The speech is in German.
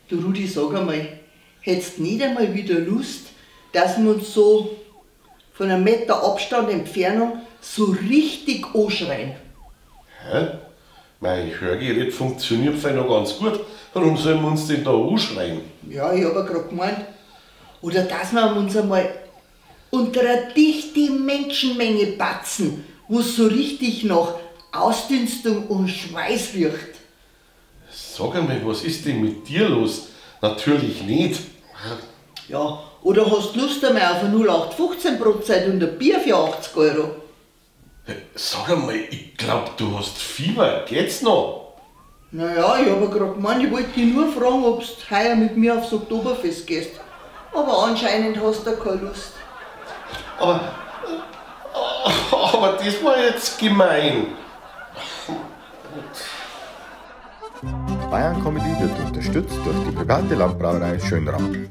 Du Rudi, sag einmal, hättest nicht einmal wieder Lust, dass wir uns so von einem Meter Abstand Entfernung so richtig anschreien? Hä? Mein Hörgerät funktioniert vielleicht noch ganz gut. Warum sollen wir uns denn da anschreien? Ja, ich hab ja grad gemeint. Oder dass wir uns einmal unter einer dichten Menschenmenge batzen, wo es so richtig nach Ausdünstung und Schweiß riecht. Sag einmal, was ist denn mit dir los? Natürlich nicht. Ja, oder hast Lust einmal auf eine 0815% und ein Bier für 80 Euro? Sag einmal, ich glaub, du hast Fieber. Geht's noch? Naja, ich hab ja grad gemeint, ich wollte dich nur fragen, ob du heuer mit mir aufs Oktoberfest gehst. Aber anscheinend hast du keine Lust. Aber das war jetzt gemein. Bayern Comedy wird unterstützt durch die private Landbrauerei Schönraum.